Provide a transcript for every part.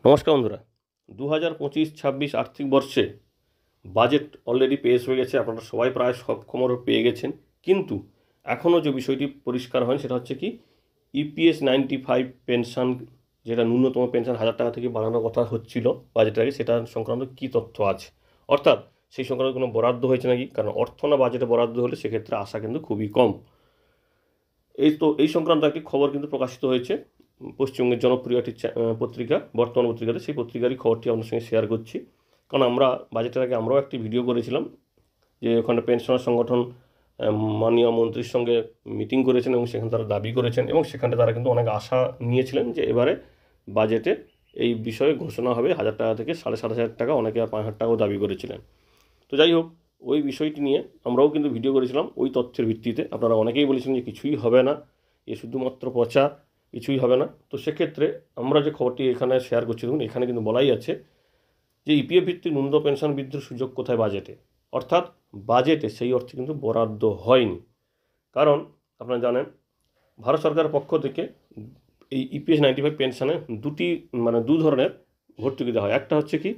নমস্কার বন্ধুরা, 2025-26 আর্থিক বর্ষে বাজেট অলরেডি পেশ হয়ে গেছে। আপনারা সবাই প্রায় সব খবর পেয়ে গেছেন, কিন্তু এখনও যে বিষয়টি পরিষ্কার হয়নি সেটা হচ্ছে কি ইপিএস 95 পেনশন, যেটা ন্যূনতম পেনশন 1000 টাকা থেকে বাড়ানোর কথা হচ্ছিল বাজেটের আগে, সেটা সংক্রান্ত কী তথ্য আছে, অর্থাৎ সেই সংক্রান্ত কোনো বরাদ্দ হয়েছে নাকি। কারণ অর্থ না বাজেটে বরাদ্দ হলে সেক্ষেত্রে আশা কিন্তু খুবই কম। এই সংক্রান্ত একটি খবর কিন্তু প্রকাশিত হয়েছে পশ্চিমবঙ্গের জনপ্রিয় একটি পত্রিকা, বর্তমান পত্রিকাতে। সেই পত্রিকারই খবরটি আপনার সঙ্গে শেয়ার করছি, কারণ আমরা বাজেটের আগে আমরাও একটি ভিডিও করেছিলাম যে ওখানে পেনশনার সংগঠন মাননীয় মন্ত্রীর সঙ্গে মিটিং করেছেন এবং সেখানে তারা দাবি করেছেন এবং সেখানে তারা কিন্তু অনেক আশা নিয়েছিলেন যে এবারে বাজেটে এই বিষয়ে ঘোষণা হবে 1000 টাকা থেকে 7,500 টাকা, অনেকে আর 5,000 টাকাও দাবি করেছিলেন। তো যাই হোক, ওই বিষয়টি নিয়ে আমরাও কিন্তু ভিডিও করেছিলাম ওই তথ্যের ভিত্তিতে। আপনারা অনেকেই বলেছেন যে কিছুই হবে না, এ শুধুমাত্র পচা, কিছুই হবে না। তো সেক্ষেত্রে আমরা যে খবরটি এখানে শেয়ার করছি, দেখুন এখানে কিন্তু বলাই আছে যে ইপিএফ ভিত্তিক ন্যূনতম পেনশন বৃদ্ধির সুযোগ কোথায় বাজেটে, অর্থাৎ বাজেটে সেই অর্থে কিন্তু বরাদ্দ হয়নি। কারণ আপনারা জানেন ভারত সরকারের পক্ষ থেকে এই ইপিএস 95 পেনশনে দু ধরনের ভর্তুকি দেওয়া হয়। একটা হচ্ছে কি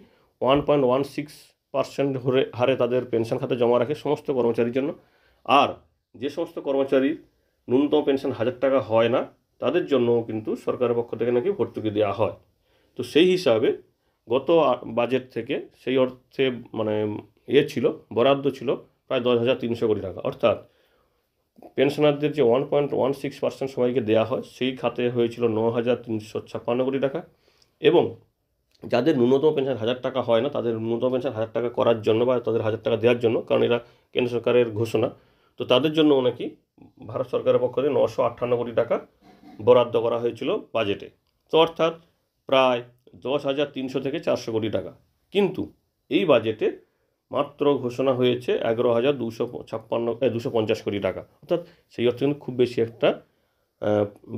1.16% হারে তাদের পেনশন খাতে জমা রাখে সমস্ত কর্মচারীর জন্য, আর যে সমস্ত কর্মচারীর ন্যূনতম পেনশন 1000 টাকা হয় না তাদের জন্যও কিন্তু সরকারের পক্ষ থেকে নাকি ভর্তুকি দেওয়া হয়। তো সেই হিসাবে গত বাজেট থেকে সেই অর্থে ছিল, বরাদ্দ ছিল প্রায় 10,300 কোটি টাকা। অর্থাৎ পেনশনারদের যে 1.16% সবাইকে দেওয়া হয় সেই খাতে হয়েছিল 9,356 কোটি টাকা, এবং যাদের ন্যূনতম পেনশন 1000 টাকা হয় না তাদের ন্যূনতম পেনশন 1000 টাকা করার জন্য বা তাদের 1000 টাকা দেওয়ার জন্য, কারণ এরা কেন্দ্র সরকারের ঘোষণা, তো তাদের জন্য নাকি ভারত সরকারের পক্ষ থেকে 958 কোটি টাকা বরাদ্দ করা হয়েছিল বাজেটে। তো অর্থাৎ প্রায় 10,300 থেকে 400 কোটি টাকা। কিন্তু এই বাজেটে মাত্র ঘোষণা হয়েছে 11,250 কোটি টাকা। অর্থাৎ সেই অর্থে কিন্তু খুব বেশি একটা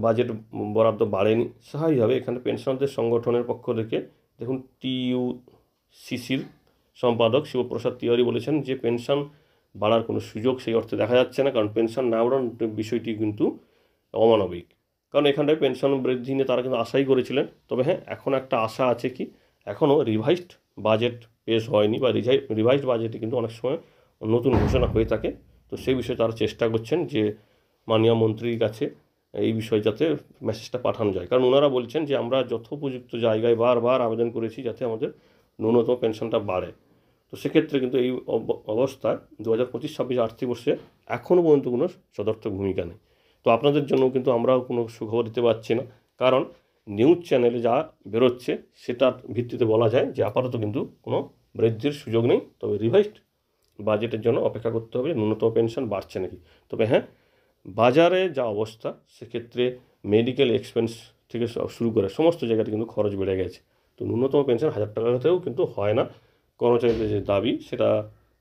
বাজেট বরাদ্দ বাড়েনি। স্বাভাবিকভাবে এখানে পেনশনারদের সংগঠনের পক্ষ থেকে দেখুন টিইউসিসির সম্পাদক শিবপ্রসাদ তিওয়ারি বলেছেন যে পেনশন বাড়ার কোনো সুযোগ সেই অর্থে দেখা যাচ্ছে না, কারণ পেনশন না বাড়ানোর বিষয়টি কিন্তু অমানবিক। কারণ এখানটায় পেনশন বৃদ্ধি নিয়ে তারা কিন্তু আশাই করেছিলেন। তবে হ্যাঁ, এখন একটা আশা আছে কি, এখনও রিভাইজড বাজেট পেশ হয়নি, বা রিভাইজড বাজেটে কিন্তু অনেক সময় নতুন ঘোষণা হয়ে থাকে। তো সেই বিষয়ে তারা চেষ্টা করছেন যে মাননীয় মন্ত্রীর কাছে এই বিষয়ে যাতে মেসেজটা পাঠানো যায়। কারণ ওনারা বলছেন যে আমরা যথোপযুক্ত জায়গায় বারবার আবেদন করেছি যাতে আমাদের ন্যূনতম পেনশনটা বাড়ে। তো সেক্ষেত্রে কিন্তু এই অবস্থায় 2025-26 আর্থিক বর্ষে এখনও পর্যন্ত কোনো সদর্থক ভূমিকা নেই। তো আপনাদের জন্য কিন্তু আমরাও কোনো সুখবর দিতে পারছি না, কারণ নিউজ চ্যানেলে যা বেরোচ্ছে সেটার ভিত্তিতে বলা যায় যে আপাতত কিন্তু কোনো বৃদ্ধির সুযোগ নেই। তবে রিভাইজড বাজেটের জন্য অপেক্ষা করতে হবে ন্যূনতম পেনশন বাড়ছে নাকি। তবে হ্যাঁ, বাজারে যা অবস্থা সেক্ষেত্রে মেডিকেল এক্সপেন্স থেকে শুরু করে সমস্ত জায়গাতে কিন্তু খরচ বেড়ে গেছে। তো ন্যূনতম পেনশন 1000 টাকাতেও কিন্তু হয় না। কর্মচারীদের যে দাবি সেটা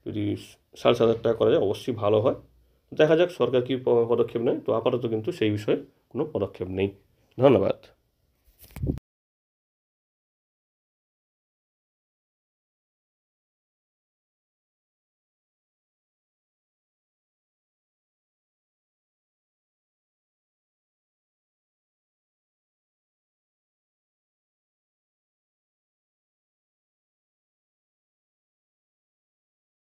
যদি 7,500 টাকা করা যায় অবশ্যই ভালো হয়। দেখা যাক সরকার কী পদক্ষেপ নেয়। তো আপাতত কিন্তু সেই বিষয়ে কোনো পদক্ষেপ নেই। ধন্যবাদ।